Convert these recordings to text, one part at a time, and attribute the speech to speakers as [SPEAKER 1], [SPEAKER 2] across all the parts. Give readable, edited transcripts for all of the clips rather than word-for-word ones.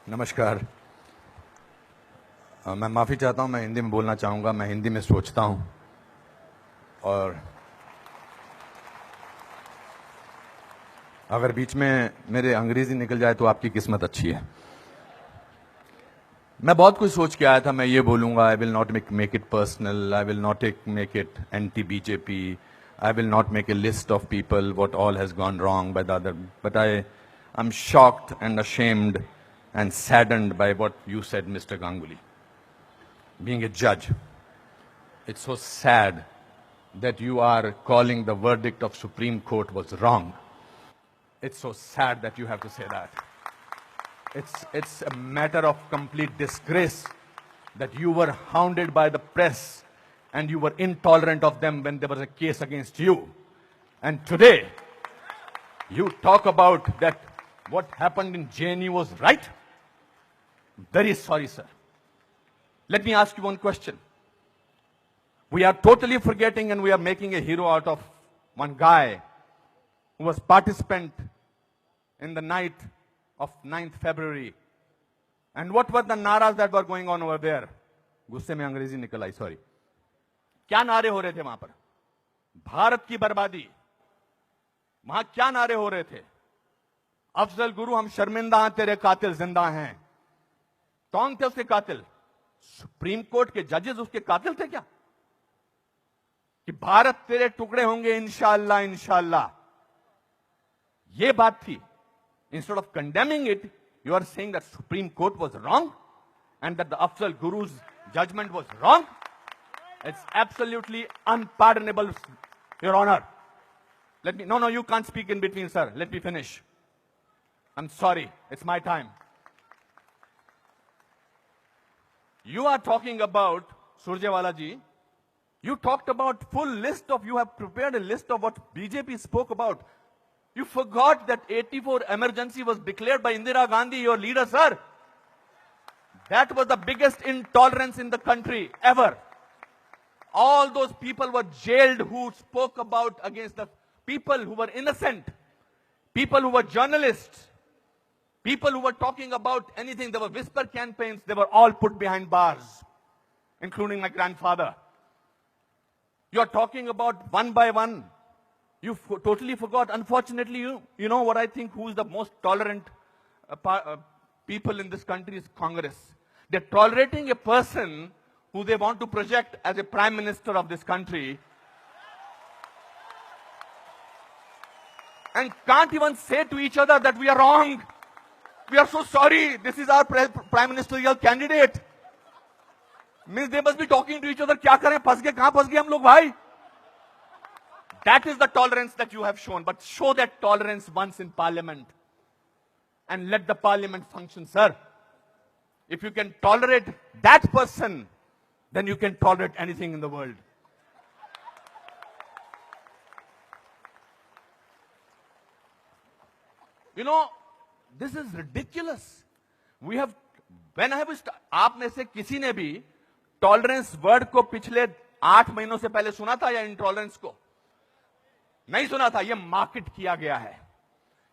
[SPEAKER 1] नमस्कार। मैं माफ़ी चाहता हूं, मैं हिंदी में बोलना चाहूँगा। मैं हिंदी में सोचता हूं और अगर बीच में मेरे अंग्रेजी निकल जाए तो आपकी किस्मत अच्छी है। मैं बहुत कुछ सोच के आया था। मैं ये बोलूँगा, I will not make it personal, I will not make it anti BJP, I will not make a list of people what all has gone wrong by the other, but I am shocked and ashamed and saddened by what you said, Mr. Ganguly. Being a judge, it's so sad that you are calling the verdict of Supreme Court was wrong. It's so sad that you have to say that. It's a matter of complete disgrace that you were hounded by the press and you were intolerant of them when there was a case against you. And today, you talk about that what happened in JNU was right. Very sorry, sir. Let me ask you one question. We are totally forgetting and we are making a hero out of one guy who was participant in the night of 9th February. And what were the naras that were going on over there? गुस्से में अंग्रेजी निकल आई, sorry. क्या नारे हो रहे थे वहां पर? भारत की बर्बादी। वहां क्या नारे हो रहे थे? अफजल गुरु, हम शर्मिंदा हैं, तेरे कातिल जिंदा हैं। कौन थे उसके कातिल? सुप्रीम कोर्ट के जजेस उसके कातिल थे क्या? कि भारत तेरे टुकड़े होंगे इंशाअल्लाह इंशाअल्लाह, ये बात थी। Instead of condemning it, you are saying that Supreme Court was wrong and that the Afzal Guru's judgment was wrong. It's absolutely unpardonable, your honour. Let me, no, you can't speak in between, sir. Let me finish. I'm sorry, it's my time. You are talking about, Surjewala ji, you talked about full list of, you have prepared a list of what BJP spoke about. You forgot that 84 emergency was declared by Indira Gandhi, your leader, sir. That was the biggest intolerance in the country ever. All those people were jailed who spoke about against the people who were innocent, people who were journalists, people who were talking about anything. There were whisper campaigns. They were all put behind bars, including my grandfather. You are talking about one by one. You totally forgot. Unfortunately, you know what I think, who is the most tolerant people in this country is Congress. They're tolerating a person who they want to project as a prime minister of this country and can't even say to each other that we are wrong. We are so sorry. This is our prime ministerial candidate. Means they must be talking to each other. क्या करें? फंस गए, कहां फंस गए हम लोग भाई? That is the tolerance that you have shown. But show that tolerance once in parliament and let the parliament function, sir. If you can tolerate that person, then you can tolerate anything in the world. You know, this is ridiculous. We have, when I was, आप में से किसी ने भी tolerance word को पिछले 8 महीनों से पहले सुना था या इंटॉलरेंस को? नहीं सुना था। ये मार्केट किया गया है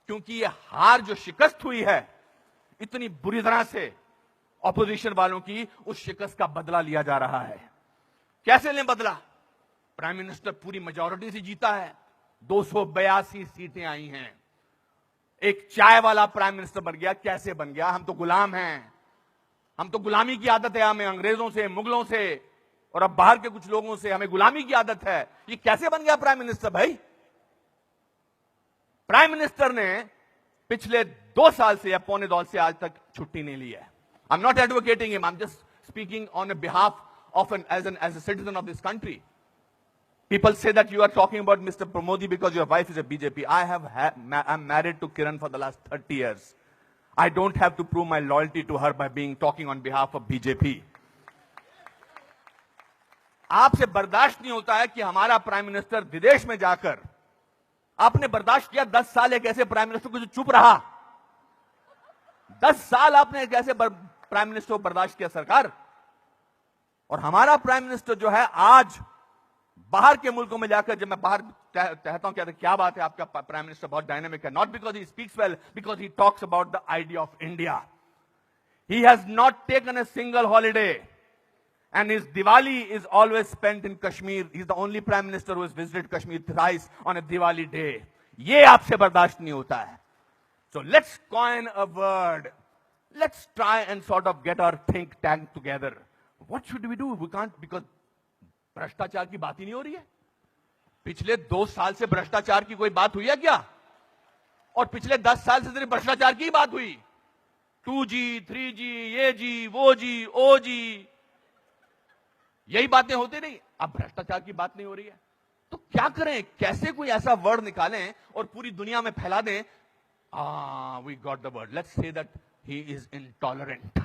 [SPEAKER 1] क्योंकि ये हार जो शिकस्त हुई है इतनी बुरी तरह से ऑपोजिशन वालों की, उस शिकस्त का बदला लिया जा रहा है। कैसे लें बदला? प्राइम मिनिस्टर पूरी मेजॉरिटी से जीता है, 282 सीटें आई हैं। एक चाय वाला प्राइम मिनिस्टर बन गया। कैसे बन गया? हम तो गुलाम हैं, हम तो गुलामी की आदत है, हमें अंग्रेजों से, मुगलों से और अब बाहर के कुछ लोगों से हमें गुलामी की आदत है। ये कैसे बन गया प्राइम मिनिस्टर भाई? प्राइम मिनिस्टर ने पिछले 2 साल से या पौने 2 से आज तक छुट्टी नहीं ली है। I am not advocating him, I am just speaking on behalf of as a citizen of this country. People say that you are talking about Mr. Pramodi because your wife is a BJP. I'm married to Kiran for the last 30 years. I don't have to prove my loyalty to her by talking on behalf of BJP. आपसे बर्दाश्त नहीं होता है कि हमारा prime minister विदेश में जाकर, आपने बर्दाश्त किया 10 साल एक ऐसे प्राइम मिनिस्टर को जो चुप रहा। 10 साल आपने एक ऐसे प्राइम मिनिस्टर को बर्दाश्त किया सरकार। और हमारा प्राइम मिनिस्टर जो है आज बाहर के मुल्कों में जाकर, जब मैं बाहर कहता हूं क्या बात है आपका प्राइम मिनिस्टर बहुत डायनामिक है, not because he speaks well, because he talks about the idea of India. He has not taken a single holiday. And his Diwali is always spent in Kashmir. He's the only prime minister who has visited Kashmir thrice on a Diwali day. ये आपसे बर्दाश्त नहीं होता है. So let's coin a word. Let's try and sort of get our think tank together. What should we do? We can't, because भ्रष्टाचार की बात ही नहीं हो रही है. पिछले 2 साल से भ्रष्टाचार की कोई बात हुई है क्या? और पिछले 10 साल से सिर्फ भ्रष्टाचार की बात हुई. 2G, 3G, ये जी, वो जी, ओ जी, यही बातें होती नहीं. अब भ्रष्टाचार की बात नहीं हो रही है. तो क्या करें? कैसे कोई ऐसा वर्ड निकालें और पूरी दुनिया में फैला दें? We got the word. Let's say that he is intolerant.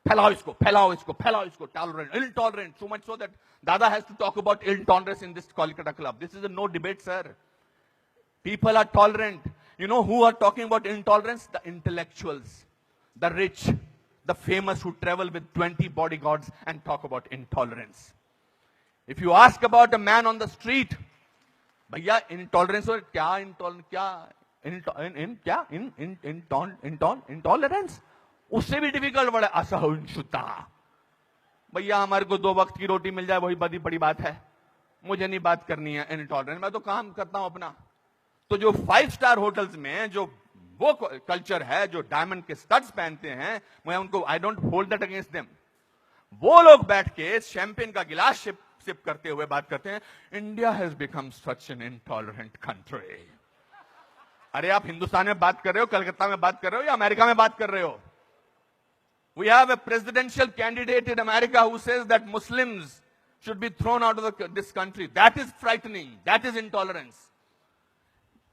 [SPEAKER 1] फैलाओ इसको, फैलाओ इसको, फैलाओ इसको. Tolerant, intolerant. So much so that Dada has to talk about intolerance in this Kolkata club. This is a no debate, sir. People are tolerant. You know who are talking about intolerance? The intellectuals, the rich, the famous who travel with 20 bodyguards and talk about intolerance. If you ask about a man on the street, भैया intolerance और क्या intolerance उससे भी difficult word है असहिष्णुता. भैया हमारे को 2 वक्त की रोटी मिल जाए वही बड़ी बात है. मुझे नहीं बात करनी है इनटॉलरेंस. मैं तो काम करता हूं अपना. तो जो 5 स्टार होटल्स में जो वो कल्चर है, जो डायमंड के स्टड्स पहनते हैं, मैं उनको I don't hold that against them. वो लोग बैठ के शैंपेन का गिलास सिप करते हुए बात करते हैं, India has become such an intolerant country. अरे आप हिंदुस्तान में बात कर रहे हो, कलकत्ता में बात कर रहे हो या अमेरिका में बात कर रहे हो? We have a presidential candidate in America who says that Muslims should be thrown out of this country. That is frightening. That is intolerance.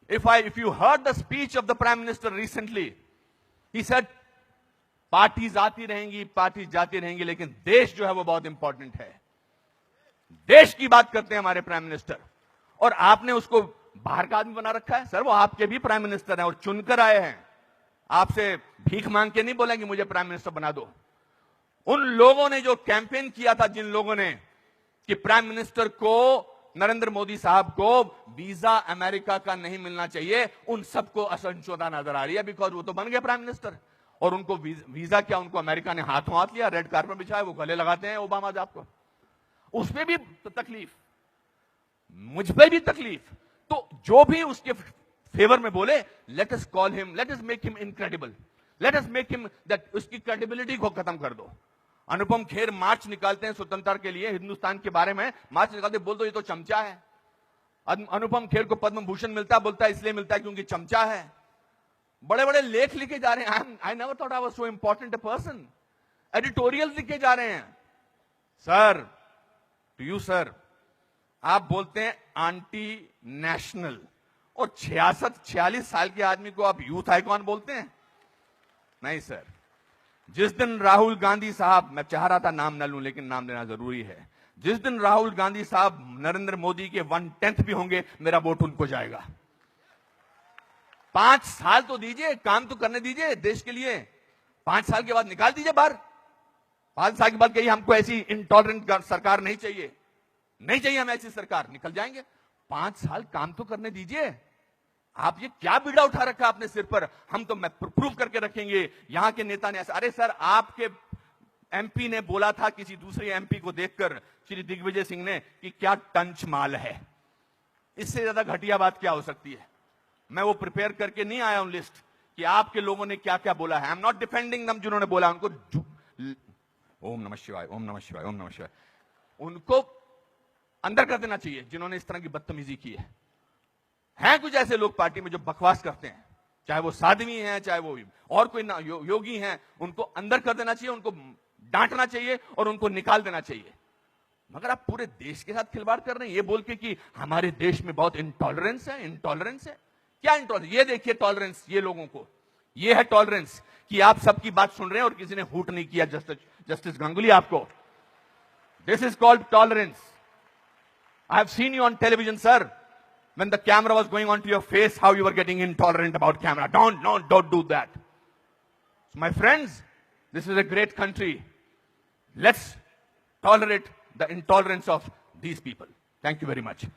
[SPEAKER 1] If you heard the speech of the Prime Minister recently, he said, parties आती रहेंगी, parties जाती रहेंगी, लेकिन देश जो है वो बहुत इंपॉर्टेंट है. देश की बात करते हैं हमारे प्राइम मिनिस्टर. और आपने उसको बाहर का आदमी बना रखा है. सर वो आपके भी प्राइम मिनिस्टर हैं और चुनकर आए हैं. आपसे भीख मांग के नहीं बोलेंगे मुझे प्राइम मिनिस्टर बना दो. उन लोगों ने जो कैंपेन किया था, जिन लोगों ने कि प्राइम मिनिस्टर को, नरेंद्र मोदी साहब को वीजा अमेरिका का नहीं मिलना चाहिए, उन सबको असहिष्णुता नजर आ रही है. बिकॉज वो तो बन गए प्राइम मिनिस्टर और उनको वीजा क्या, उनको अमेरिका ने हाथों हाथ लिया, रेड कार्पेट बिछाया, वो गले लगाते हैं ओबामा साहब को. उस पर भी तकलीफ, मुझ पर भी तकलीफ. तो जो भी उसके फेवर में बोले, let us call him, let us make him incredible, let us make him that, उसकी क्रेडिबिलिटी को खत्म कर दो. अनुपम खेर मार्च निकालते हैं स्वतंत्रता के लिए, हिंदुस्तान के बारे में मार्च निकालते, बोल दो ये तो चमचा है. अनुपम खेर को पद्म भूषण मिलता, बोलता है इसलिए मिलता है क्योंकि चमचा है. बड़े बड़े लेख लिखे जा रहे हैं. I never thought I was so important a person. Editorial लिखे जा रहे हैं. सर, टू यू सर, आप बोलते हैं एंटी नेशनल, और 46 साल के आदमी को आप यूथ आइकॉन बोलते हैं? नहीं सर. जिस दिन राहुल गांधी साहब, मैं चाह रहा था नाम न लूं लेकिन नाम लेना जरूरी है, जिस दिन राहुल गांधी साहब नरेंद्र मोदी के 1/10 भी होंगे, मेरा वोट उनको जाएगा. 5 साल तो दीजिए, काम तो करने दीजिए देश के लिए. 5 साल के बाद निकाल दीजिए बाहर. 5 साल के बाद कहिए हमको ऐसी इंटॉलरेंट सरकार नहीं चाहिए, नहीं चाहिए हमें ऐसी सरकार, निकल जाएंगे. 5 साल काम तो करने दीजिए. आप ये क्या बीड़ा उठा रखा अपने सिर पर, हम तो मैं प्रूव करके रखेंगे, यहां के नेता ने ऐसा. अरे सर, आपके एमपी ने बोला था किसी दूसरे एमपी को देखकर, श्री दिग्विजय सिंह ने, कि क्या टंच माल है. इससे ज्यादा घटिया बात क्या हो सकती है. मैं वो प्रिपेयर करके नहीं आया हूं लिस्ट कि आपके लोगों ने क्या क्या बोला है. आई एम नॉट डिफेंडिंग दम. जिन्होंने बोला उनको ओम नमः शिवाय, ओम नमः शिवाय, ओम नमः शिवाय, उनको अंदर कर देना चाहिए जिन्होंने इस तरह की बदतमीजी की है. हैं कुछ ऐसे लोग पार्टी में जो बकवास करते हैं, चाहे वो साध्वी हैं, चाहे वो और कोई योगी हैं, उनको अंदर कर देना चाहिए, उनको डांटना चाहिए और उनको निकाल देना चाहिए. मगर आप पूरे देश के साथ खिलवाड़ कर रहे हैं ये बोल के कि हमारे देश में बहुत इंटॉलरेंस है. इंटॉलरेंस है क्या? इंटॉलरेंस ये देखिए, टॉलरेंस ये लोगों को, ये है टॉलरेंस कि आप सबकी बात सुन रहे हैं और किसी ने हूट नहीं किया. जस्टिस गांगुली आपको, this is called tolerance. I have seen you on television, sir, when the camera was going on to your face, how you were getting intolerant about camera. Don't do that. So my friends, this is a great country. Let's tolerate the intolerance of these people. Thank you very much.